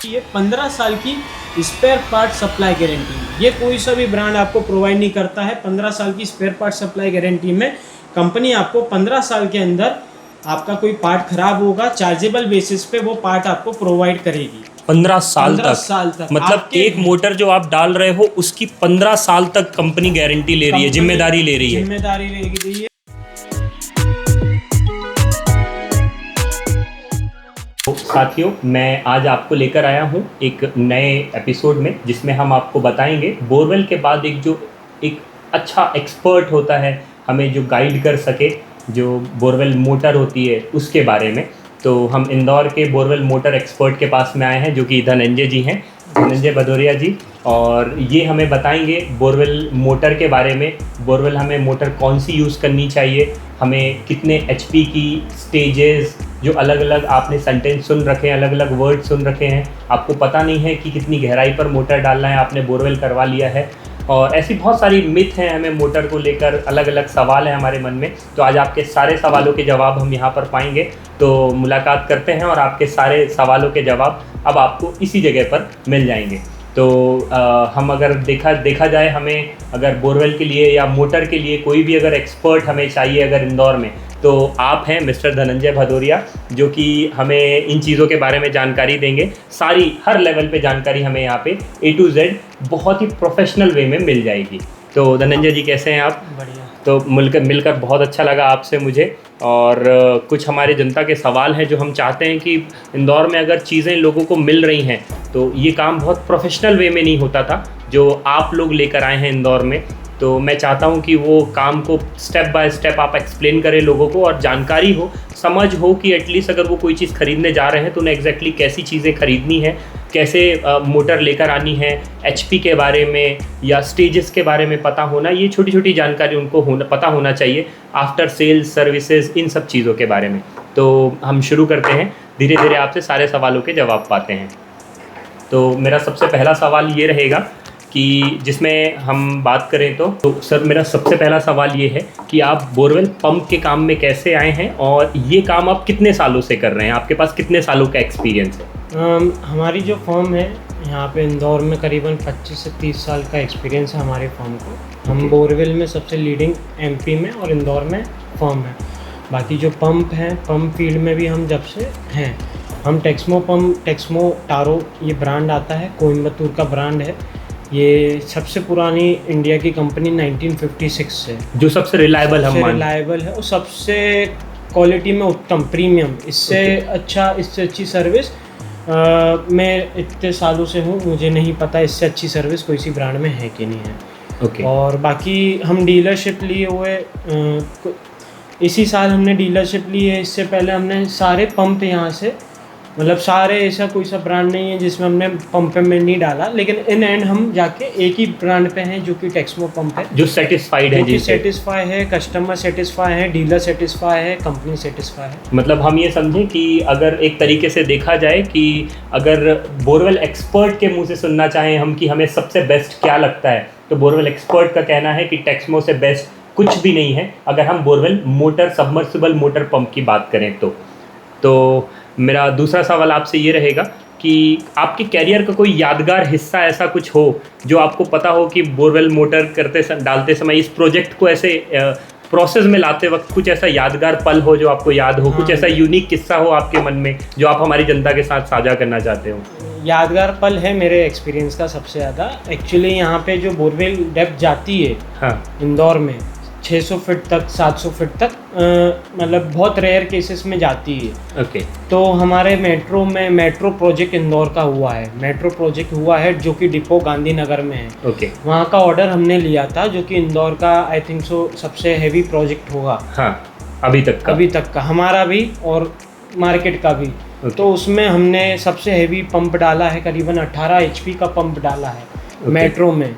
ये 15 साल की स्पेयर पार्ट सप्लाई गारंटी, ये कोई सा भी ब्रांड आपको प्रोवाइड नहीं करता है। 15 साल की स्पेयर पार्ट सप्लाई गारंटी में कंपनी आपको 15 साल के अंदर आपका कोई पार्ट खराब होगा, चार्जेबल बेसिस पे वो पार्ट आपको प्रोवाइड करेगी। 15 साल 15 तक साल तक मतलब एक मोटर जो आप डाल रहे हो उसकी 15 साल तक कंपनी गारंटी ले रही है, जिम्मेदारी ले रही है। जिम्मेदारी ले रही है। तो साथियों, मैं आज आपको लेकर आया हूँ एक नए एपिसोड में, जिसमें हम आपको बताएंगे बोरवेल के बाद एक अच्छा एक्सपर्ट होता है हमें जो गाइड कर सके, जो बोरवेल मोटर होती है उसके बारे में। तो हम इंदौर के बोरवेल मोटर एक्सपर्ट के पास में आए हैं, जो कि धनंजय जी हैं, धनंजय भदौरिया जी, और ये हमें बताएंगे बोरवेल मोटर के बारे में। बोरवेल हमें मोटर कौन सी यूज़ करनी चाहिए, हमें कितने एचपी की स्टेजेस, जो अलग अलग आपने सेंटेंस सुन रखे हैं, अलग अलग वर्ड सुन रखे हैं, आपको पता नहीं है कि कितनी गहराई पर मोटर डालना है, आपने बोरवेल करवा लिया है, और ऐसी बहुत सारी मिथ हैं हमें मोटर को लेकर, अलग अलग सवाल हैं हमारे मन में। तो आज आपके सारे सवालों के जवाब हम यहाँ पर पाएंगे। तो मुलाकात करते हैं और आपके सारे सवालों के जवाब अब आपको इसी जगह पर मिल जाएंगे। तो हम अगर देखा जाए, हमें अगर बोरवेल के लिए या मोटर के लिए कोई भी अगर एक्सपर्ट हमें चाहिए अगर इंदौर में, तो आप हैं मिस्टर धनंजय भदौरिया, जो कि हमें इन चीज़ों के बारे में जानकारी देंगे। सारी हर लेवल पे जानकारी हमें यहाँ पे A to Z बहुत ही प्रोफेशनल वे में मिल जाएगी। तो धनंजय जी, कैसे हैं आप? बढ़िया। तो मिलकर बहुत अच्छा लगा आपसे मुझे। और कुछ हमारे जनता के सवाल हैं जो हम चाहते हैं कि इंदौर में अगर चीज़ें लोगों को मिल रही हैं तो ये काम बहुत प्रोफेशनल वे में नहीं होता था जो आप लोग लेकर आए हैं इंदौर में। तो मैं चाहता हूँ कि वो काम को स्टेप बाय स्टेप आप एक्सप्लेन करें लोगों को, और जानकारी हो, समझ हो कि एटलीस्ट अगर वो कोई चीज़ खरीदने जा रहे हैं तो उन्हें एग्जैक्टली कैसी चीज़ें खरीदनी है, कैसे मोटर लेकर आनी है, एचपी के बारे में या स्टेजेस के बारे में पता होना, ये छोटी छोटी जानकारी उनको पता होना चाहिए, आफ्टर सेल्स सर्विसेज, इन सब चीज़ों के बारे में। तो हम शुरू करते हैं, धीरे धीरे आपसे सारे सवालों के जवाब पाते हैं। तो मेरा सबसे पहला सवाल ये रहेगा कि जिसमें हम बात करें तो सर, मेरा सबसे पहला सवाल ये है कि आप बोरवेल पंप के काम में कैसे आए हैं, और ये काम आप कितने सालों से कर रहे हैं, आपके पास कितने सालों का एक्सपीरियंस है? हमारी जो फर्म है यहाँ पे इंदौर में करीबन 25 से 30 साल का एक्सपीरियंस है हमारे फर्म को। हम बोरवेल में सबसे लीडिंग MP में और इंदौर में फर्म है। बाकी जो पंप हैं, पंप फील्ड में भी हम जब से हैं। हम टेक्समो टारो ये ब्रांड आता है, कोयम्बतूर का ब्रांड है। ये सबसे पुरानी इंडिया की कंपनी 1956 से, जो सबसे रिलायबल है और सबसे क्वालिटी में उत्तम, प्रीमियम। इससे अच्छा, इससे अच्छी सर्विस मैं इतने सालों से हूँ, मुझे नहीं पता इससे अच्छी सर्विस कोई सी ब्रांड में है कि नहीं है। और बाकी हम डीलरशिप लिए हुए, इसी साल हमने डीलरशिप ली है। इससे पहले हमने सारे पंप यहाँ से, मतलब सारे, ऐसा कोई सा ब्रांड नहीं है जिसमें हमने पंप में नहीं डाला, लेकिन इन एंड हम जाके एक ही ब्रांड पे हैं जो कि टेक्समो पंप है, जो सेटिस्फाइड है, जो सेटिस्फाई है, कस्टमर सेटिस्फाई है, डीलर सेटिस्फाई है, कंपनी सेटिस्फाई है। मतलब हम ये समझें कि अगर एक तरीके से देखा जाए कि अगर बोरवेल एक्सपर्ट के मुंह से सुनना चाहें हम कि हमें सबसे बेस्ट क्या लगता है, तो बोरवेल एक्सपर्ट का कहना है कि टेक्समो से बेस्ट कुछ भी नहीं है, अगर हम borewell motor, submersible motor pump की बात करें तो मेरा दूसरा सवाल आपसे ये रहेगा कि आपके कैरियर का कोई यादगार हिस्सा ऐसा कुछ हो जो आपको पता हो कि बोरवेल मोटर डालते समय, इस प्रोजेक्ट को ऐसे प्रोसेस में लाते वक्त कुछ ऐसा यादगार पल हो जो आपको याद हो, कुछ ऐसा यूनिक किस्सा हो आपके मन में जो आप हमारी जनता के साथ साझा करना चाहते हो? यादगार पल है मेरे एक्सपीरियंस का सबसे ज़्यादा, एक्चुअली यहाँ पे जो बोरवेल डेप्थ जाती है, हाँ, इंदौर में 600 फीट तक, 700 फीट तक, मतलब बहुत रेयर केसेस में जाती है। तो हमारे मेट्रो प्रोजेक्ट इंदौर का हुआ है, जो कि डिपो गांधीनगर में है। वहाँ का ऑर्डर हमने लिया था, जो कि इंदौर का आई थिंक सो सबसे हैवी प्रोजेक्ट होगा, हाँ, अभी तक का हमारा भी और मार्केट का भी। तो उसमें हमने सबसे हैवी पंप डाला है, करीबन 18 HP का पंप डाला है मेट्रो में।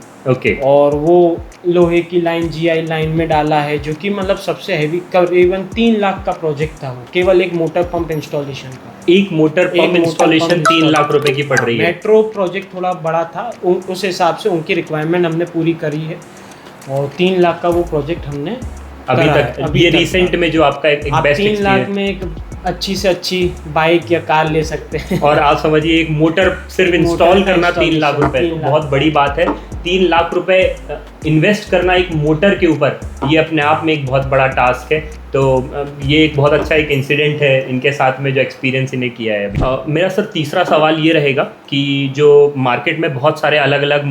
और वो लोहे की लाइन, GI लाइन में डाला है, जो कि मतलब सबसे हैवी, करीबन 3 लाख का प्रोजेक्ट था वो, केवल एक मोटर पंप इंस्टॉलेशन का। एक मोटर पंप इंस्टॉलेशन 3 लाख रुपए की पड़ रही है। मेट्रो प्रोजेक्ट थोड़ा बड़ा था, उस हिसाब से उनकी रिक्वायरमेंट हमने पूरी करी है, और 3 लाख का वो प्रोजेक्ट हमने अभी तक ये रिसेंट में जो आपका एक बेस्ट 3 लाख में एक अच्छी से अच्छी बाइक या कार ले सकते हैं। और आप समझिए एक मोटर सिर्फ इंस्टॉल करना 3 लाख रुपए, तो बहुत बड़ी बात है। 3 लाख रुपए इन्वेस्ट करना एक मोटर के ऊपर, ये अपने आप में एक बहुत बड़ा टास्क है। तो ये एक बहुत अच्छा एक इंसिडेंट है इनके साथ में जो एक्सपीरियंस इन्हें किया है अभी। मेरा सर तीसरा सवाल ये रहेगा कि जो मार्केट में बहुत सारे अलग अलग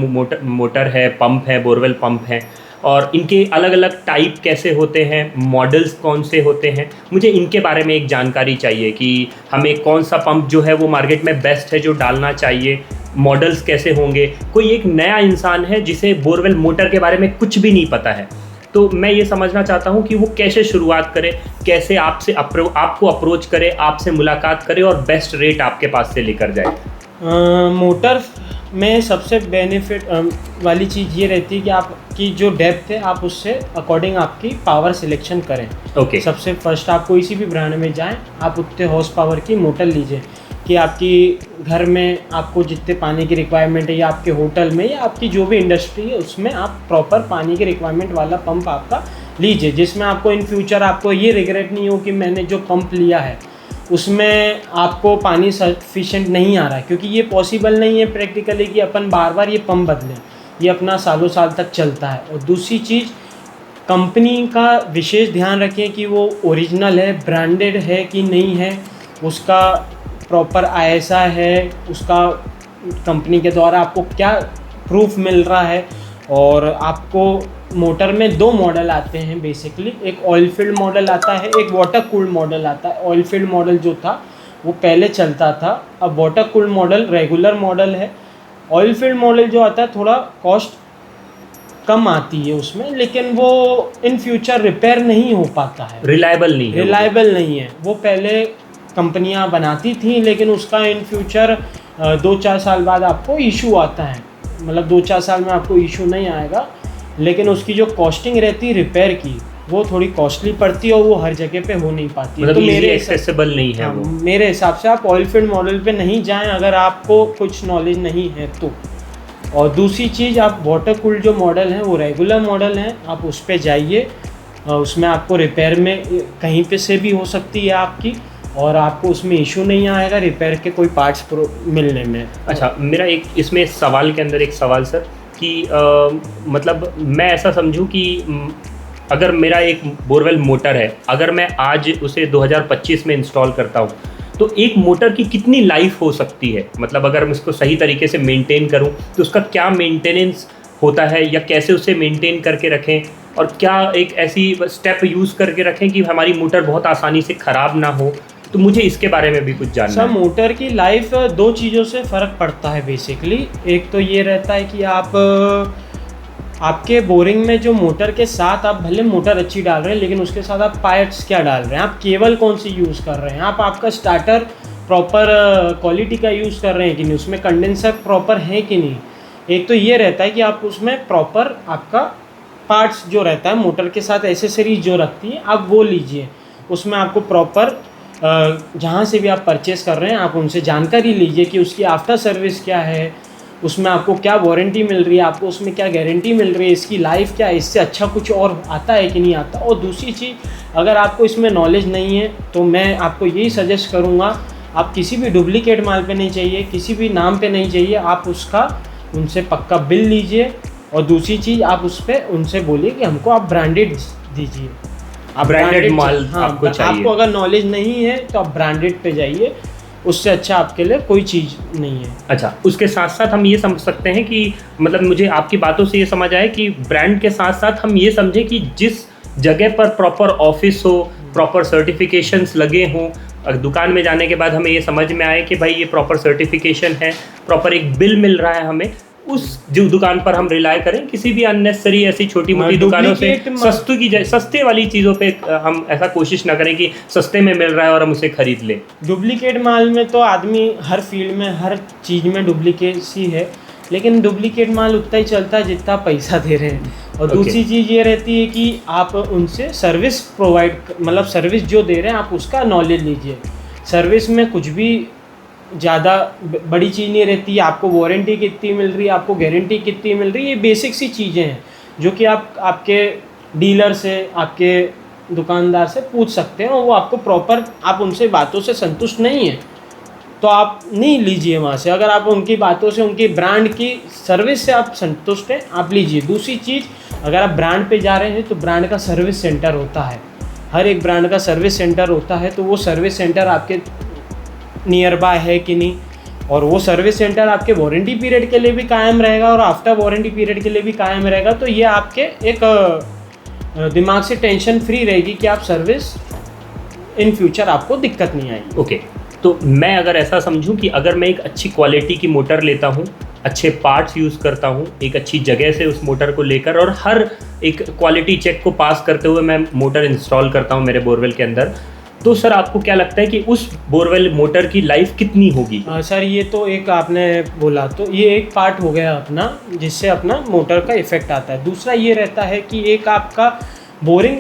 मोटर है, पंप है, बोरवेल पंप हैं, और इनके अलग अलग टाइप कैसे होते हैं, मॉडल्स कौन से होते हैं, मुझे इनके बारे में एक जानकारी चाहिए कि हमें कौन सा पंप जो है वो मार्केट में बेस्ट है जो डालना चाहिए, मॉडल्स कैसे होंगे। कोई एक नया इंसान है जिसे बोरवेल मोटर के बारे में कुछ भी नहीं पता है, तो मैं ये समझना चाहता हूँ कि वो कैसे शुरुआत करे, कैसे आपको अप्रोच करे, आपसे मुलाकात करे और बेस्ट रेट आपके पास से लेकर जाए। मोटर में सबसे बेनिफिट वाली चीज़ ये रहती है कि आपकी जो डेप्थ है आप उससे अकॉर्डिंग आपकी पावर सिलेक्शन करें। ओके। सबसे फर्स्ट आप कोई सी भी ब्रांड में जाएं, आप उतने हॉर्स पावर की मोटर लीजिए कि आपकी घर में आपको जितने पानी की रिक्वायरमेंट है, या आपके होटल में, या आपकी जो भी इंडस्ट्री है उसमें आप प्रॉपर पानी की रिक्वायरमेंट वाला पंप आपका लीजिए, जिसमें आपको इन फ्यूचर आपको ये रिग्रेट नहीं हो कि मैंने जो पंप लिया है उसमें आपको पानी सफिशेंट नहीं आ रहा है, क्योंकि ये पॉसिबल नहीं है प्रैक्टिकली कि अपन बार बार ये पंप बदलें। ये अपना सालों साल तक चलता है। और दूसरी चीज़, कंपनी का विशेष ध्यान रखें कि वो ओरिजिनल है, ब्रांडेड है कि नहीं है, उसका प्रॉपर ISI है, उसका कंपनी के द्वारा आपको क्या प्रूफ मिल रहा है। और आपको मोटर में 2 मॉडल आते हैं बेसिकली, एक ऑयल फील्ड मॉडल आता है, एक वाटर कूल्ड मॉडल आता है। ऑयल फील्ड मॉडल जो था वो पहले चलता था, अब water cooled model regular model है। ऑयल फील्ड मॉडल जो आता है थोड़ा कॉस्ट कम आती है उसमें, लेकिन वो इन फ्यूचर रिपेयर नहीं हो पाता है, रिलायबल नहीं है। वो पहले कंपनियां बनाती थी, लेकिन उसका इन फ्यूचर 2-4 साल बाद आपको इशू आता है। मतलब 2-4 साल में आपको इशू नहीं आएगा, लेकिन उसकी जो कॉस्टिंग रहती है रिपेयर की वो थोड़ी कॉस्टली पड़ती है और वो हर जगह पे हो नहीं पाती। मतलब तो मेरे एक्सेसिबल नहीं है वो। मेरे हिसाब से आप ऑयल फील्ड मॉडल पे नहीं जाएं अगर आपको कुछ नॉलेज नहीं है तो। और दूसरी चीज़, आप वाटर कूल्ड जो मॉडल हैं वो रेगुलर मॉडल हैं, आप उस पर जाइए। उसमें आपको रिपेयर में कहीं पे से भी हो सकती है आपकी, और आपको उसमें इशू नहीं आएगा रिपेयर के कोई पार्ट्स मिलने में। अच्छा, मेरा एक इसमें सवाल के अंदर एक सवाल सर कि मतलब मैं ऐसा समझूं कि अगर मेरा एक बोरवेल मोटर है, अगर मैं आज उसे 2025 में इंस्टॉल करता हूं, तो एक मोटर की कितनी लाइफ हो सकती है? मतलब अगर मैं इसको सही तरीके से मेंटेन करूं तो उसका क्या मेंटेनेंस होता है, या कैसे उसे मेंटेन करके रखें, और क्या एक ऐसी स्टेप यूज़ करके रखें कि हमारी मोटर बहुत आसानी से ख़राब ना हो? तो मुझे इसके बारे में भी कुछ जानना है। मोटर की लाइफ 2 चीज़ों से फ़र्क पड़ता है बेसिकली। एक तो ये रहता है कि आपके बोरिंग में जो मोटर के साथ आप भले मोटर अच्छी डाल रहे हैं, लेकिन उसके साथ आप पार्ट्स क्या डाल रहे हैं, आप केबल कौन सी यूज़ कर रहे हैं, आपका स्टार्टर प्रॉपर क्वालिटी का यूज़ कर रहे हैं कि नहीं, उसमें कंडेंसर प्रॉपर है कि नहीं। एक तो ये रहता है कि आप उसमें प्रॉपर आपका पार्ट्स जो रहता है मोटर के साथ एसेसरीज जो रखती है आप वो लीजिए। उसमें आपको प्रॉपर जहाँ से भी आप परचेस कर रहे हैं आप उनसे जानकारी लीजिए कि उसकी आफ्टर सर्विस क्या है, उसमें आपको क्या वारंटी मिल रही है, आपको उसमें क्या गारंटी मिल रही है, इसकी लाइफ क्या है, इससे अच्छा कुछ और आता है कि नहीं आता। और दूसरी चीज़, अगर आपको इसमें नॉलेज नहीं है तो मैं आपको यही सजेस्ट करूँगा, आप किसी भी डुप्लीकेट माल पे नहीं चाहिए, किसी भी नाम पे नहीं चाहिए, आप उसका उनसे पक्का बिल लीजिए। और दूसरी चीज़, आप उस पर उनसे बोलिए कि हमको आप ब्रांडेड दीजिए, आप ब्रांडेड माल आपको चाहिए। आपको अगर नॉलेज नहीं है तो आप ब्रांडेड पे जाइए, उससे अच्छा आपके लिए कोई चीज़ नहीं है। अच्छा, उसके साथ साथ हम ये समझ सकते हैं कि मतलब मुझे आपकी बातों से ये समझ आया कि ब्रांड के साथ साथ हम ये समझें कि जिस जगह पर प्रॉपर ऑफिस हो, प्रॉपर सर्टिफिकेशंस लगे हों, दुकान में जाने के बाद हमें ये समझ में आए कि भाई ये प्रॉपर सर्टिफिकेशन है, प्रॉपर एक बिल मिल रहा है हमें, उस जो दुकान पर हम रिलाय करें। किसी भी अननेसेसरी ऐसी छोटी मोटी दुकानों से सस्ते वाली चीज़ों पे हम ऐसा कोशिश ना करें कि सस्ते में मिल रहा है और हम उसे खरीद लें। डुप्लीकेट माल में तो आदमी हर फील्ड में हर चीज़ में डुप्लीकेसी है, लेकिन डुप्लीकेट माल उतना ही चलता है जितना पैसा दे रहे हैं। और दूसरी चीज़ ये रहती है कि आप उनसे सर्विस प्रोवाइड, मतलब सर्विस जो दे रहे हैं आप उसका नॉलेज लीजिए। सर्विस में कुछ भी ज़्यादा बड़ी चीज़ नहीं रहती है, आपको वारंटी कितनी मिल रही है, आपको गारंटी कितनी मिल रही है, ये बेसिक सी चीज़ें हैं जो कि आप आपके डीलर से, आपके दुकानदार से पूछ सकते हैं और वो आपको प्रॉपर, आप उनसे बातों से संतुष्ट नहीं है तो आप नहीं लीजिए वहाँ से। अगर आप उनकी बातों से, उनकी ब्रांड की सर्विस से आप संतुष्ट हैं, आप लीजिए। दूसरी चीज़, अगर आप ब्रांड पे जा रहे हैं तो ब्रांड का सर्विस सेंटर होता है, हर एक ब्रांड का सर्विस सेंटर होता है, तो वो सर्विस सेंटर आपके नियर बाय है कि नहीं, और वो सर्विस सेंटर आपके वारंटी पीरियड के लिए भी कायम रहेगा और आफ्टर वारंटी पीरियड के लिए भी कायम रहेगा। तो ये आपके एक दिमाग से टेंशन फ्री रहेगी कि आप सर्विस इन फ्यूचर आपको दिक्कत नहीं आएगी। ओके, तो मैं अगर ऐसा समझूं कि अगर मैं एक अच्छी क्वालिटी की मोटर लेता हूं, अच्छे पार्ट्स यूज़ करता हूं, एक अच्छी जगह से उस मोटर को लेकर और हर एक क्वालिटी चेक को पास करते हुए मैं मोटर इंस्टॉल करता हूं मेरे बोरवेल के अंदर, तो सर आपको क्या लगता है कि उस बोरवेल मोटर की लाइफ कितनी होगी? सर ये तो एक आपने बोला, तो ये एक पार्ट हो गया अपना, जिससे अपना मोटर का इफेक्ट आता है। दूसरा ये रहता है कि एक आपका बोरिंग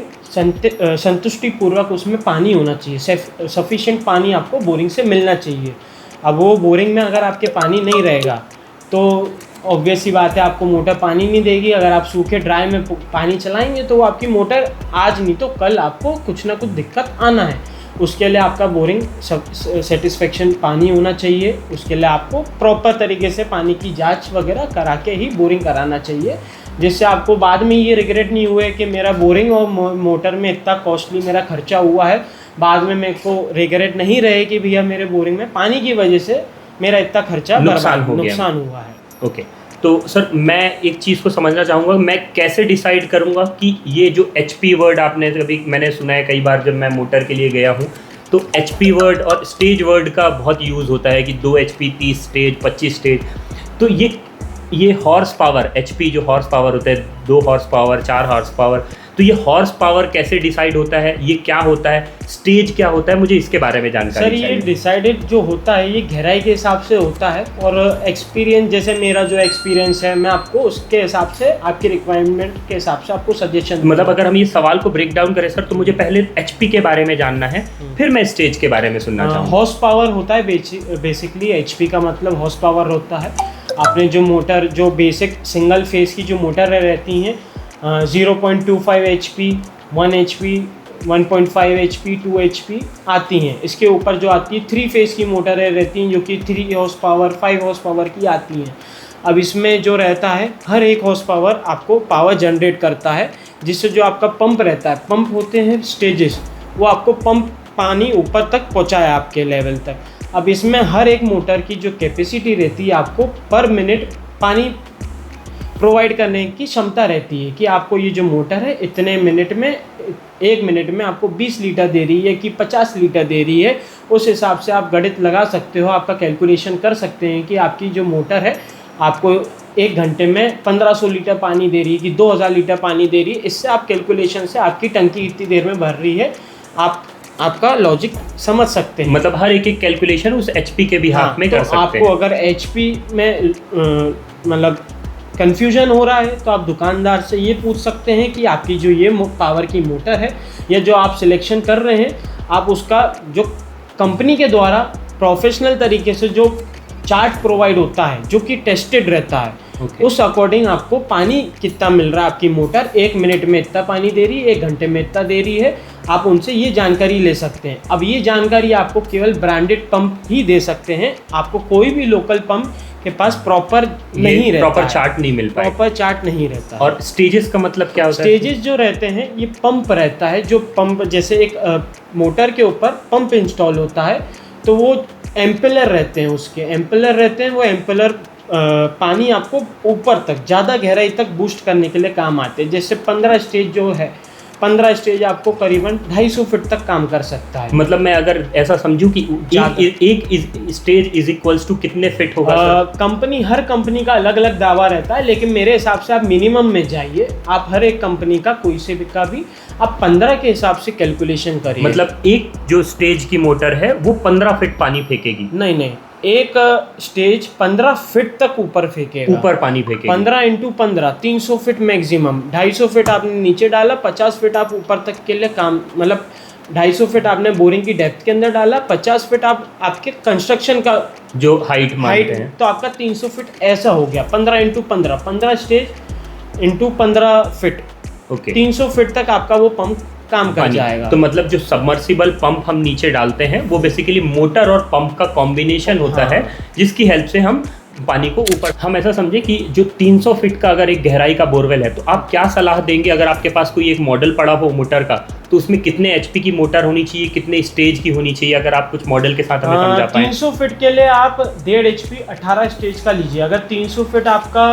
संतुष्टिपूर्वक उसमें पानी होना चाहिए, सफिशिएंट पानी आपको बोरिंग से मिलना चाहिए। अब वो बोरिंग में अगर आपके पानी नहीं रहेगा तो ऑब्वियस सी बात है आपको मोटर पानी नहीं देगी। अगर आप सूखे ड्राई में पानी चलाएंगे तो वो आपकी मोटर आज नहीं तो कल आपको कुछ ना कुछ दिक्कत आना है। उसके लिए आपका बोरिंग सेटिस्फेक्शन पानी होना चाहिए। उसके लिए आपको प्रॉपर तरीके से पानी की जांच वगैरह करा के ही बोरिंग कराना चाहिए, जिससे आपको बाद में ये रिग्रेट नहीं हुए कि मेरा बोरिंग और मोटर में इतना कॉस्टली मेरा खर्चा हुआ है, बाद में मेरे को रिग्रेट नहीं रहे कि भैया मेरे बोरिंग में पानी की वजह से मेरा इतना खर्चा नुकसान हुआ है। ओके, तो सर मैं एक चीज़ को समझना चाहूँगा, मैं कैसे डिसाइड करूँगा कि ये जो HP वर्ड आपने कभी, मैंने सुना है कई बार जब मैं मोटर के लिए गया हूँ तो HP वर्ड और स्टेज वर्ड का बहुत यूज़ होता है कि 2 HP 30 स्टेज 25 स्टेज, तो ये हॉर्स पावर, HP जो हॉर्स पावर होता है, 2 हॉर्स पावर 4 हॉर्स पावर, तो ये हॉर्स पावर कैसे डिसाइड होता है, ये क्या होता है, स्टेज क्या होता है, मुझे इसके बारे में जानकारी चाहिए। सर ये डिसाइडेड जो होता है ये गहराई के हिसाब से होता है और एक्सपीरियंस, जैसे मेरा जो एक्सपीरियंस है मैं आपको उसके हिसाब से, आपकी रिक्वायरमेंट के हिसाब से आपको सजेशन। मतलब अगर हम ये सवाल को ब्रेक डाउन करें सर, तो मुझे पहले HP के बारे में जानना है, फिर मैं स्टेज के बारे में सुनना चाहूँगा। हॉर्स पावर होता है बेसिकली, HP का मतलब हॉर्स पावर होता है। आपने जो मोटर, जो बेसिक सिंगल फेस की जो मोटर रहती हैं 0.25 HP, 1 HP, 1.5 HP, 2 HP आती हैं। इसके ऊपर जो आती है 3 फेस की मोटरें रहती हैं जो कि 3 हॉर्स पावर 5 हॉर्स पावर की आती हैं। अब इसमें जो रहता है हर एक हॉर्स पावर आपको पावर जनरेट करता है, जिससे जो आपका पंप रहता है, पंप होते हैं स्टेजेस, वो आपको पंप पानी ऊपर तक पहुँचाए आपके लेवल तक। अब इसमें हर एक मोटर की जो कैपेसिटी रहती है आपको पर मिनट पानी प्रोवाइड करने की क्षमता रहती है कि आपको ये जो मोटर है इतने मिनट में, 1 मिनट में आपको 20 लीटर दे रही है कि 50 लीटर दे रही है। उस हिसाब से आप गणित लगा सकते हो, आपका कैलकुलेशन कर सकते हैं कि आपकी जो मोटर है आपको 1 घंटे में 1500 लीटर पानी दे रही है कि 2000 लीटर पानी दे रही है। इससे आप कैलकुलेशन से आपकी टंकी इतनी देर में भर रही है, आपका लॉजिक समझ सकते हैं। मतलब हर एक कैलकुलेशन उस HP के भी हाथ में कर सकते हैं। आपको अगर HP में मतलब कन्फ्यूजन हो रहा है तो आप दुकानदार से ये पूछ सकते हैं कि आपकी जो ये पावर की मोटर है या जो आप सिलेक्शन कर रहे हैं, आप उसका जो कंपनी के द्वारा प्रोफेशनल तरीके से जो चार्ट प्रोवाइड होता है जो कि टेस्टेड रहता है, उस अकॉर्डिंग आपको पानी कितना मिल रहा है, आपकी मोटर 1 मिनट में इतना पानी दे रही है, 1 घंटे में इतना दे रही है, आप उनसे ये जानकारी ले सकते हैं। अब ये जानकारी आपको केवल ब्रांडेड पंप ही दे सकते हैं, आपको कोई भी लोकल पंप के पास प्रॉपर नहीं रहता, प्रॉपर चार्ट नहीं मिल पाएगा, प्रॉपर चार्ट नहीं रहता। और स्टेजेस का मतलब क्या होता है? स्टेजेस जो रहते हैं ये पंप रहता है, जो पंप जैसे एक मोटर के ऊपर पंप इंस्टॉल होता है तो वो एम्पेलर रहते हैं, उसके एम्पेलर रहते हैं, वो एम्पेलर पानी आपको ऊपर तक ज़्यादा गहराई तक बूस्ट करने के लिए काम आते हैं। जैसे 15 स्टेज जो है, 15 स्टेज आपको करीबन 250 फीट तक काम कर सकता है। मतलब मैं अगर ऐसा समझूं कि एक स्टेज इज इक्वल्स टू कितने फिट होगा? कंपनी, हर कंपनी का अलग अलग दावा रहता है, लेकिन मेरे हिसाब से आप मिनिमम में जाइए। आप हर एक कंपनी का कोई से भी का भी आप 15 के हिसाब से कैलकुलेशन करिए। मतलब एक जो स्टेज की मोटर है वो 15 फीट पानी फेंकेगी? नहीं, एक स्टेज 15 फीट तक ऊपर फेंकेगा, ऊपर पानी फेंकेगा। 15 × 15 300 फीट मैक्सिमम। 250 फीट आपने नीचे डाला, 50 फीट आप ऊपर तक के लिए काम, मतलब 250 फीट आपने बोरिंग की डेप्थ के अंदर डाला, 50 फीट आपके कंस्ट्रक्शन का जो हाइट है, तो आपका 300 फीट ऐसा हो गया। 15 × 15 15 स्टेज × 15 फीट, 300 फीट तक आपका वो पंप काम कर जाएगा। तो मतलब जो सबमर्सिबल पंप हम नीचे डालते हैं वो बेसिकली मोटर और पंप का कॉम्बिनेशन होता है, जिसकी हेल्प से हम पानी को ऊपर, हम ऐसा समझे कि जो 300 फीट का अगर एक गहराई का बोरवेल है, तो आप क्या सलाह देंगे अगर आपके पास कोई एक मॉडल पड़ा हो मोटर का, तो उसमें कितने एचपी की मोटर होनी चाहिए, कितने स्टेज की होनी चाहिए, अगर आप कुछ मॉडल के साथ हमें समझा पाएं। 300 फीट के लिए आप 1.5 HP 18 स्टेज का लीजिए। अगर 300 फीट आपका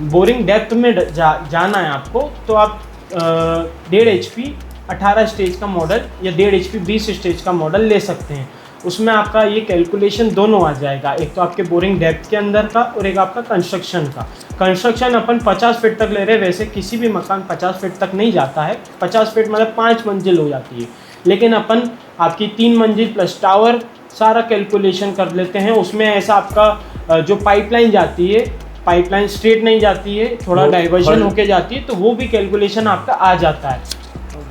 बोरिंग डेप्थ में जाना है आपको, तो आप 1.5 HP 18 स्टेज का मॉडल या 1.5 HP 20 स्टेज का मॉडल ले सकते हैं। उसमें आपका ये कैलकुलेशन दोनों आ जाएगा, एक तो आपके बोरिंग डेप्थ के अंदर का और एक आपका कंस्ट्रक्शन का। कंस्ट्रक्शन अपन 50 फीट तक ले रहे हैं, वैसे किसी भी मकान 50 फीट तक नहीं जाता है। 50 फीट मतलब 5 मंजिल हो जाती है, लेकिन अपन आपकी 3 मंजिल प्लस टावर सारा कैलकुलेशन कर लेते हैं। उसमें ऐसा आपका जो पाइपलाइन जाती है, पाइपलाइन स्ट्रेट नहीं जाती है, थोड़ा डाइवर्जन होके जाती है, तो वो भी कैलकुलेशन आपका आ जाता है।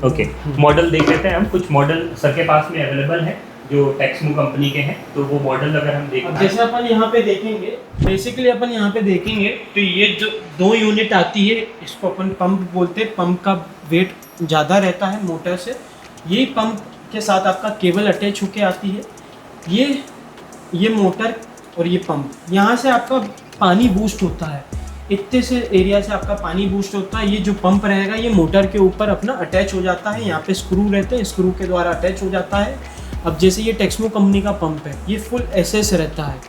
ओके, मॉडल देख लेते हैं हम। कुछ मॉडल सर के पास में अवेलेबल है जो टेक्समो कंपनी के हैं, तो वो मॉडल अगर हम देखें, जैसे अपन यहाँ पे देखेंगे, बेसिकली अपन यहाँ पे देखेंगे तो ये जो 2 यूनिट आती है, इसको अपन पंप बोलते हैं। पंप का वेट ज़्यादा रहता है मोटर से। यही पंप के साथ आपका केबल अटैच होके आती है। ये मोटर और ये पंप, यहाँ से आपका पानी बूस्ट होता है, इतने से एरिया से आपका पानी बूस्ट होता है। ये जो पंप रहेगा ये मोटर के ऊपर अपना अटैच हो जाता है। यहाँ पे स्क्रू रहते हैं, स्क्रू के द्वारा अटैच हो जाता है। अब जैसे ये टेक्समो कंपनी का पंप है, ये फुल एसएस रहता है।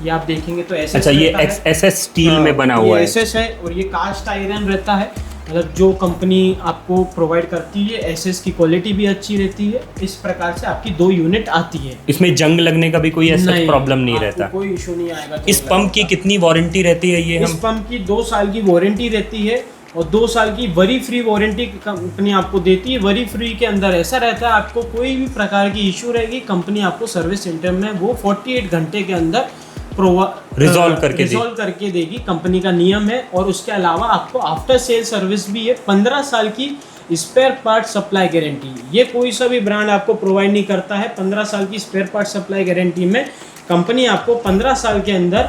ये आप देखेंगे तो एसएस। अच्छा, ये एसएस स्टील में बना हुआ है। एसएस है और ये कास्ट आयरन रहता है। मतलब जो कंपनी आपको प्रोवाइड करती है, एसएस की क्वालिटी भी अच्छी रहती है। इस प्रकार से आपकी 2 यूनिट आती है। इसमें जंग लगने का भी कोई ऐसा प्रॉब्लम नहीं रहता, कोई इशू नहीं आएगा। इस पंप की कितनी वारंटी रहती है? ये इस पंप की 2 साल की वारंटी रहती है और 2 साल की वरी फ्री वारंटी कंपनी आपको देती है। वरी फ्री के अंदर ऐसा रहता है, आपको कोई भी प्रकार की इशू रहेगी, कंपनी आपको सर्विस सेंटर में वो 48 घंटे के अंदर रिजॉल्व करके देगी। कंपनी का नियम है। और उसके अलावा आपको आफ्टर सेल सर्विस भी है। 15 साल की स्पेयर पार्ट सप्लाई गारंटी, ये कोई सा भी ब्रांड आपको प्रोवाइड नहीं करता है। 15 साल की स्पेयर पार्ट सप्लाई गारंटी में कंपनी आपको 15 साल के अंदर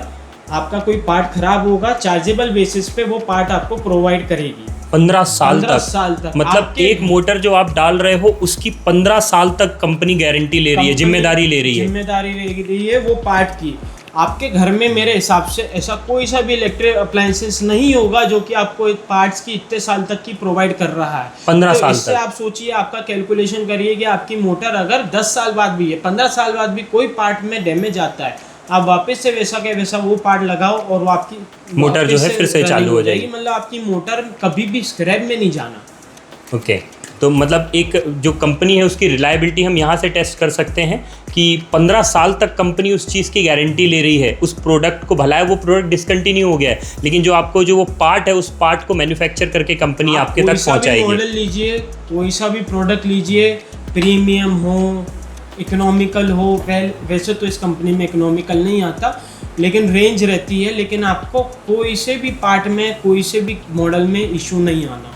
आपका कोई पार्ट खराब होगा, चार्जेबल बेसिस पे वो पार्ट आपको प्रोवाइड करेगी। 15 साल तक मतलब एक मोटर जो आप डाल रहे हो उसकी 15 साल तक कंपनी गारंटी ले रही है, जिम्मेदारी ले रही है वो पार्ट की। आपके घर में मेरे हिसाब से ऐसा कोई सा भी इलेक्ट्रिक अप्लायंसेस नहीं होगा जो कि आपको पार्ट्स की इतने साल तक की प्रोवाइड कर रहा है। 15 साल इससे आप सोचिए, आपका कैलकुलेशन करिए कि आपकी मोटर अगर 10 साल बाद भी है, 15 साल बाद भी कोई पार्ट में डैमेज आता है, आप वापस से वैसा के वैसा वो पार्ट लगाओ और वो आपकी मोटर जो है फिर से चालू हो जाएगी। मतलब आपकी मोटर कभी भी स्क्रैप में नहीं जाना। ओके, तो मतलब एक जो कंपनी है उसकी रिलायबिलिटी हम यहाँ से टेस्ट कर सकते हैं कि 15 साल तक कंपनी उस चीज़ की गारंटी ले रही है उस प्रोडक्ट को। भला है वो प्रोडक्ट डिसकंटिन्यू हो गया है, लेकिन जो आपको जो वो पार्ट है उस पार्ट को मैन्युफैक्चर करके कंपनी आपके तक पहुँचाएगी। मॉडल लीजिए, कोई सा भी प्रोडक्ट लीजिए, प्रीमियम हो, इकोनॉमिकल हो। वैसे तो इस कंपनी में इकोनॉमिकल नहीं आता, लेकिन रेंज रहती है। लेकिन आपको कोई से भी पार्ट में, कोई से भी मॉडल में इशू नहीं आना।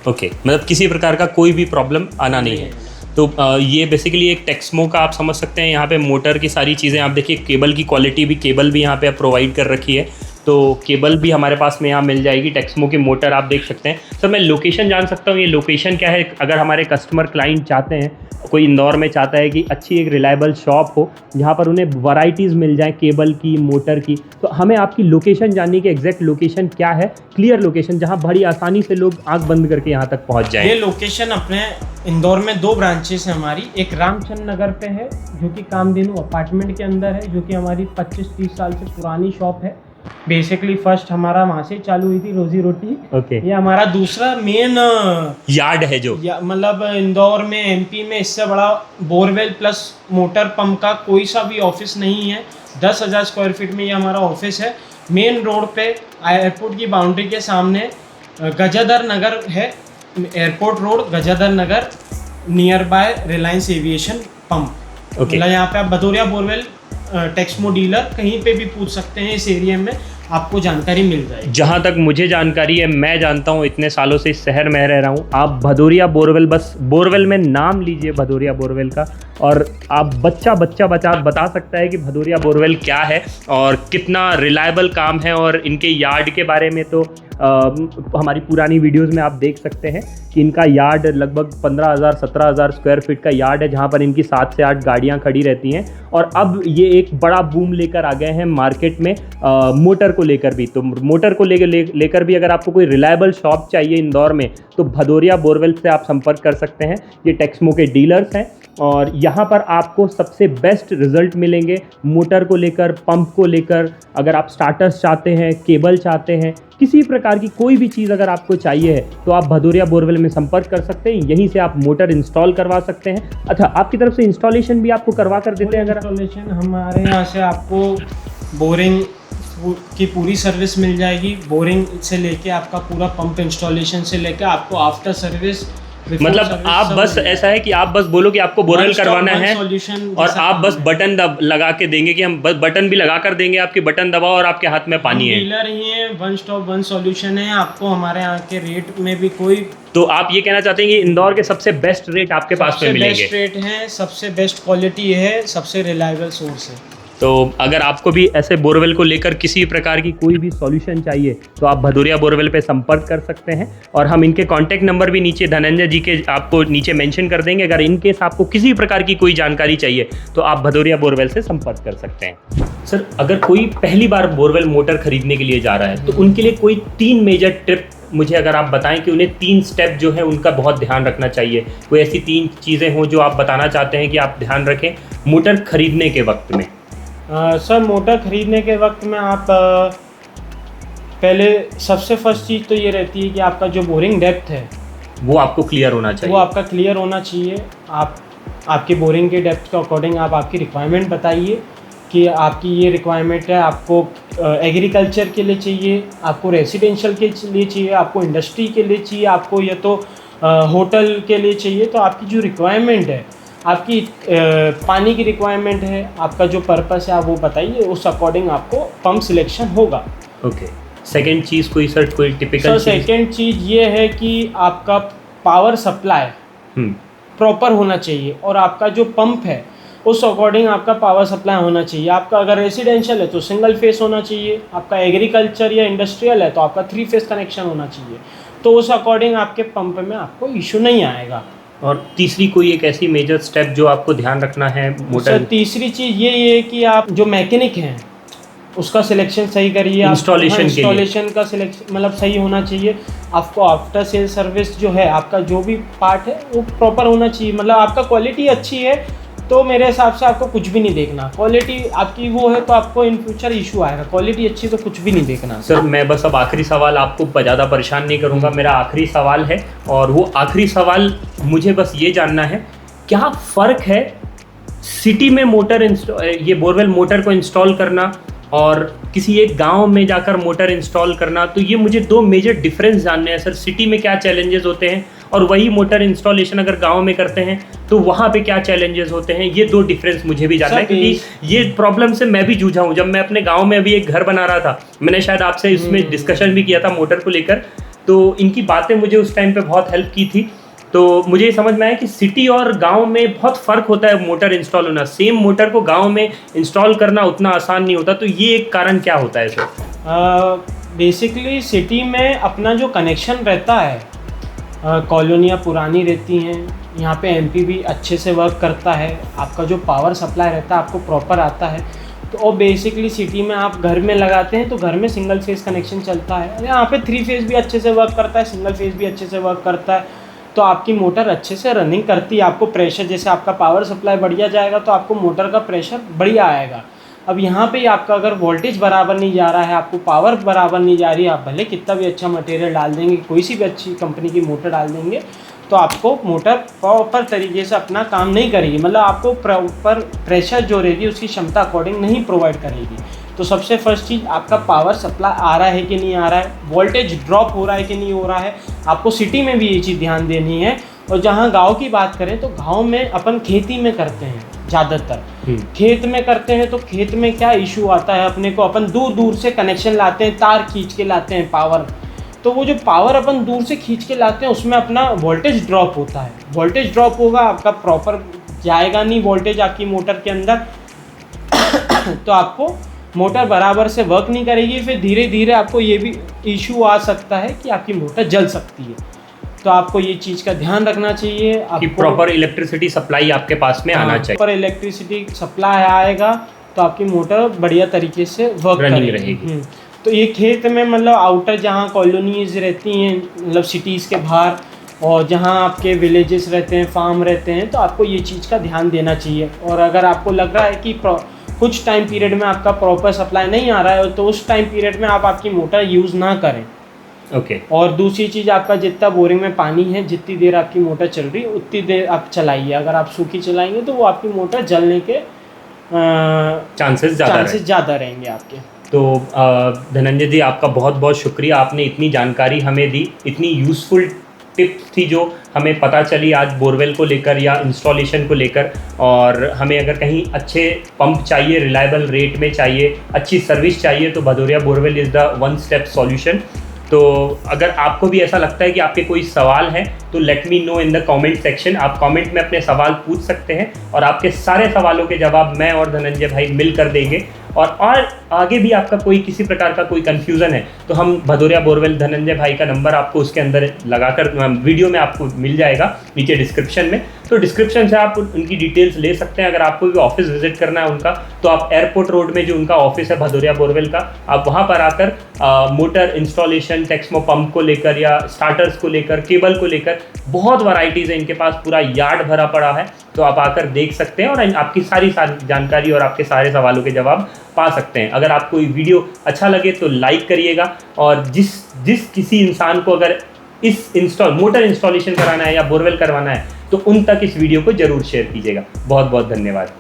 ओके, मतलब किसी प्रकार का कोई भी प्रॉब्लम आना नहीं है। तो ये बेसिकली एक टेक्समो का आप समझ सकते हैं। यहाँ पे मोटर की सारी चीज़ें आप देखिए, केबल की क्वालिटी भी, केबल भी यहाँ पे आप प्रोवाइड कर रखी है, तो केबल भी हमारे पास में यहाँ मिल जाएगी। टेक्समो की मोटर आप देख सकते हैं। सर, मैं लोकेशन जान सकता हूँ, ये लोकेशन क्या है? अगर हमारे कस्टमर क्लाइंट चाहते हैं, कोई इंदौर में चाहता है कि अच्छी एक रिलायबल शॉप हो जहाँ पर उन्हें वैरायटीज़ मिल जाए केबल की, मोटर की, तो हमें आपकी लोकेशन जानने की एग्जैक्ट लोकेशन क्या है, क्लियर लोकेशन, जहाँ बड़ी आसानी से लोग आंख बंद करके यहाँ तक पहुँच जाए। ये लोकेशन अपने इंदौर में 2 ब्रांचेस हैं हमारी। एक रामचंद्र नगर पे है जो कि कामधेनु अपार्टमेंट के अंदर है, जो कि हमारी 25-30 साल से पुरानी शॉप है। बेसिकली फर्स्ट हमारा वहाँ से चालू हुई थी रोजी रोटी। ओके, ये हमारा दूसरा मेन यार्ड है जो मतलब इंदौर में, एमपी में इससे बड़ा बोरवेल प्लस मोटर पंप का कोई सा भी ऑफिस नहीं है। 10,000 स्क्वायर फीट में ये हमारा ऑफिस है। मेन रोड पे एयरपोर्ट की बाउंड्री के सामने गजाधर नगर है, airport road Gajadhar Nagar, near by Reliance aviation pump. मतलब यहाँ पे आप भदौरिया बोरवेल टेक्समो डीलर कहीं पे भी पूछ सकते हैं, इस एरिया में आपको जानकारी मिल जाएगी। जहाँ तक मुझे जानकारी है, मैं जानता हूँ, इतने सालों से इस शहर में रह रहा हूँ, आप भदौरिया बोरवेल, बस बोरवेल में नाम लीजिए भदौरिया बोरवेल का, और आप बच्चा बता सकता है कि भदौरिया बोरवेल क्या है और कितना रिलायबल काम है। और इनके यार्ड के बारे में तो हमारी पुरानी वीडियोज़ में आप देख सकते हैं कि इनका यार्ड लगभग 15,000-17,000 स्क्वायर फीट का यार्ड है, जहाँ पर इनकी 7 से 8 गाड़ियाँ खड़ी रहती हैं। और अब ये एक बड़ा बूम लेकर आ गए हैं मार्केट में मोटर को लेकर भी। तो मोटर को लेकर भी अगर आपको कोई रिलायबल शॉप चाहिए इंदौर में तो भदौरिया बोरवेल से आप संपर्क कर सकते हैं। ये टेक्समो के डीलर्स हैं और यहाँ पर आपको सबसे बेस्ट रिजल्ट मिलेंगे मोटर को लेकर, पंप को लेकर। अगर आप स्टार्टर्स चाहते हैं, केबल चाहते हैं, किसी प्रकार की कोई भी चीज़ अगर आपको चाहिए है तो आप भदौरिया बोरवेल में संपर्क कर सकते हैं। यहीं से आप मोटर इंस्टॉल करवा सकते हैं। अच्छा, आपकी तरफ से इंस्टॉलेशन भी आपको करवा कर देते हैं? अगर इंस्टॉलेशन हमारे यहाँ से आपको बोरिंग की पूरी सर्विस मिल जाएगी। बोरिंग से लेके आपका पूरा पंप इंस्टॉलेशन से लेके आपको आफ्टर सर्विस, मतलब आप बस ऐसा है कि आप बस बोलो कि आपको बोरवेल करवाना है और आप बस बटन लगा के देंगे कि हम बस बटन भी लगा कर देंगे, आपके बटन दबाओ और आपके हाथ में पानी है। डीलर ही है, वन स्टॉप वन सॉल्यूशन है। आपको हमारे यहाँ के रेट में भी कोई, तो आप ये कहना चाहते हैं कि इंदौर के सबसे बेस्ट रेट आपके पास में मिलेंगे? बेस्ट रेट है, सबसे बेस्ट क्वालिटी है, सबसे रिलायबल सोर्स है। तो अगर आपको भी ऐसे बोरवेल को लेकर किसी प्रकार की कोई भी सॉल्यूशन चाहिए तो आप भदौरिया बोरवेल पे संपर्क कर सकते हैं। और हम इनके कॉन्टैक्ट नंबर भी नीचे धनंजय जी के आपको नीचे मेंशन कर देंगे। अगर इन केस आपको किसी प्रकार की कोई जानकारी चाहिए तो आप भदौरिया बोरवेल से संपर्क कर सकते हैं। सर, अगर कोई पहली बार बोरवेल मोटर खरीदने के लिए जा रहा है तो उनके लिए कोई 3 मेजर टिप मुझे अगर आप बताएं कि उन्हें 3 स्टेप जो है उनका बहुत ध्यान रखना चाहिए, कोई ऐसी 3 चीज़ें हों जो आप बताना चाहते हैं कि आप ध्यान रखें मोटर खरीदने के वक्त में? सर, मोटर ख़रीदने के वक्त में आप पहले सबसे फर्स्ट चीज़ तो ये रहती है कि आपका जो बोरिंग डेप्थ है वो आपको क्लियर होना चाहिए। वो आपका क्लियर होना चाहिए। आपकी बोरिंग के डेप्थ के अकॉर्डिंग आप आपकी रिक्वायरमेंट बताइए कि आपकी ये रिक्वायरमेंट है, आपको एग्रीकल्चर के लिए चाहिए, आपको रेसिडेंशियल के लिए चाहिए, आपको इंडस्ट्री के लिए चाहिए, आपको या तो होटल के लिए चाहिए। तो आपकी जो रिक्वायरमेंट है, आपकी पानी की रिक्वायरमेंट है, आपका जो पर्पस है आप वो बताइए, उस अकॉर्डिंग आपको पंप सिलेक्शन होगा। ओके। सेकंड चीज़ कोई सर, कोई टिपिकल? सर, सेकंड चीज़ ये है कि आपका पावर सप्लाई प्रॉपर होना चाहिए और आपका जो पंप है उस अकॉर्डिंग आपका पावर सप्लाई होना चाहिए। आपका अगर रेसिडेंशियल है तो सिंगल फेस होना चाहिए, आपका एग्रीकल्चर या इंडस्ट्रियल है तो आपका 3 फेस कनेक्शन होना चाहिए। तो उस अकॉर्डिंग आपके पंप में आपको इशू नहीं आएगा। और तीसरी कोई एक ऐसी मेजर स्टेप जो आपको ध्यान रखना है मोटर? सर, तीसरी चीज़ ये है कि आप जो मैकेनिक हैं उसका सिलेक्शन सही करिए। इंस्टॉलेशन का सिलेक्शन मतलब सही होना चाहिए। आपको आफ्टर सेल सर्विस जो है, आपका जो भी पार्ट है वो प्रॉपर होना चाहिए। मतलब आपका क्वालिटी अच्छी है तो मेरे हिसाब से आपको कुछ भी नहीं देखना। क्वालिटी आपकी वो है तो आपको इन फ्यूचर इशू आएगा। क्वालिटी अच्छी तो कुछ भी नहीं देखना। सर, मैं बस अब आखिरी सवाल, आपको ज़्यादा परेशान नहीं करूँगा, मेरा आखिरी सवाल है और वो आखिरी सवाल मुझे बस ये जानना है, क्या फ़र्क है सिटी में ये बोरवेल मोटर को इंस्टॉल करना और किसी एक गांव में जाकर मोटर इंस्टॉल करना? तो ये मुझे 2 मेजर डिफरेंस जानने हैं सर। सिटी में क्या चैलेंजेस होते हैं और वही मोटर इंस्टॉलेशन अगर गांव में करते हैं तो वहाँ पे क्या चैलेंजेस होते हैं? ये 2 डिफरेंस मुझे भी जानना है, क्योंकि ये प्रॉब्लम से मैं भी जूझा हूँ। जब मैं अपने गाँव में अभी एक घर बना रहा था, मैंने शायद आपसे इसमें डिस्कशन भी किया था मोटर को लेकर, तो इनकी बातें मुझे उस टाइम पर बहुत हेल्प की थी। तो मुझे ये समझ में आया कि सिटी और गांव में बहुत फ़र्क होता है मोटर इंस्टॉल होना। सेम मोटर को गांव में इंस्टॉल करना उतना आसान नहीं होता। तो ये एक कारण क्या होता है सर? बेसिकली सिटी में अपना जो कनेक्शन रहता है, कॉलोनियाँ पुरानी रहती हैं, यहाँ पे एमपी भी अच्छे से वर्क करता है, आपका जो पावर सप्लाई रहता है आपको प्रॉपर आता है। तो और बेसिकली सिटी में आप घर में लगाते हैं तो घर में सिंगल फेस कनेक्शन चलता है। यहाँ पे 3 फेस भी अच्छे से वर्क करता है, सिंगल फेस भी अच्छे से वर्क करता है। तो आपकी मोटर अच्छे से रनिंग करती है। आपको प्रेशर, जैसे आपका पावर सप्लाई बढ़िया जाएगा तो आपको मोटर का प्रेशर बढ़िया आएगा। अब यहाँ पे आपका अगर वोल्टेज बराबर नहीं जा रहा है, आपको पावर बराबर नहीं जा रही है, आप भले कितना भी अच्छा मटेरियल डाल देंगे, कोई सी भी अच्छी कंपनी की मोटर डाल देंगे, तो आपको मोटर प्रॉपर तरीके से अपना काम नहीं करेगी। मतलब आपको प्रॉपर प्रेशर जो रहेगी उसकी क्षमता अकॉर्डिंग नहीं प्रोवाइड करेगी। तो सबसे फर्स्ट चीज़, आपका पावर सप्लाई आ रहा है कि नहीं आ रहा है, वोल्टेज ड्रॉप हो रहा है कि नहीं हो रहा है। आपको सिटी में भी ये चीज़ ध्यान देनी है। और जहाँ गांव की बात करें तो गांव में अपन खेती में करते हैं ज़्यादातर। खेत में करते हैं तो खेत में क्या इशू आता है अपने को, अपन दूर दूर से कनेक्शन लाते हैं, तार खींच के लाते हैं पावर। तो वो जो पावर अपन दूर से खींच के लाते हैं उसमें अपना वोल्टेज ड्रॉप होता है। वोल्टेज ड्रॉप होगा, आपका प्रॉपर जाएगा नहीं वोल्टेज आपकी मोटर के अंदर। तो आपको मोटर बराबर से वर्क नहीं करेगी, फिर धीरे धीरे आपको ये भी इशू आ सकता है कि आपकी मोटर जल सकती है। तो आपको ये चीज़ का ध्यान रखना चाहिए कि प्रॉपर इलेक्ट्रिसिटी सप्लाई आपके पास में आना चाहिए। प्रॉपर इलेक्ट्रिसिटी सप्लाई आएगा तो आपकी मोटर बढ़िया तरीके से वर्क रहेगी। तो ये खेत में मतलब आउटर जहाँ कॉलोनीज रहती हैं, मतलब सिटीज़ के बाहर, और जहाँ आपके विलेजेस रहते हैं, फार्म रहते हैं, तो आपको ये चीज़ का ध्यान देना चाहिए। और अगर आपको लग रहा है कि कुछ टाइम पीरियड में आपका प्रॉपर सप्लाई नहीं आ रहा है, तो उस टाइम पीरियड में आप आपकी मोटर यूज़ ना करें। और दूसरी चीज़, आपका जितना बोरिंग में पानी है, जितनी देर आपकी मोटर चल रही है उतनी देर आप चलाइए। अगर आप सूखी चलाएंगे तो वो आपकी मोटर जलने के चांसेस ज़्यादा रहेंगे आपके। तो धनंजय जी, आपका बहुत बहुत शुक्रिया, आपने इतनी जानकारी हमें दी, इतनी यूज़फुल टिप्स थी जो हमें पता चली आज बोरवेल को लेकर या इंस्टॉलेशन को लेकर। और हमें अगर कहीं अच्छे पंप चाहिए, रिलायबल रेट में चाहिए, अच्छी सर्विस चाहिए, तो Bhadauria borewell is the one step solution. तो अगर आपको भी ऐसा लगता है कि आपके कोई सवाल हैं तो let me know in the comment section. आप कमेंट में अपने सवाल पूछ सकते हैं और आपके सारे सवालों के जवाब मैं और धनंजय भाई मिलकर देंगे। और आगे भी आपका कोई किसी प्रकार का कोई कन्फ्यूज़न है तो हम भदौरिया बोरवेल धनंजय भाई का नंबर आपको उसके अंदर लगाकर वीडियो में आपको मिल जाएगा नीचे डिस्क्रिप्शन में। तो डिस्क्रिप्शन से आप उनकी डिटेल्स ले सकते हैं। अगर आपको भी ऑफिस विजिट करना है उनका, तो आप एयरपोर्ट रोड में जो उनका ऑफिस है भदौरिया बोरवेल का, आप वहाँ पर आकर मोटर इंस्टॉलेशन, टेक्समो पंप को लेकर या स्टार्टर्स को लेकर, केबल को लेकर बहुत वैरायटीज़ है इनके पास, पूरा यार्ड भरा पड़ा है। तो आप आकर देख सकते हैं और आपकी सारी जानकारी और आपके सारे सवालों के जवाब पा सकते हैं। अगर आपको ये वीडियो अच्छा लगे तो लाइक करिएगा, और जिस किसी इंसान को अगर इस मोटर इंस्टॉलेशन कराना है या बोरवेल करवाना है तो उन तक इस वीडियो को ज़रूर शेयर कीजिएगा। बहुत बहुत धन्यवाद।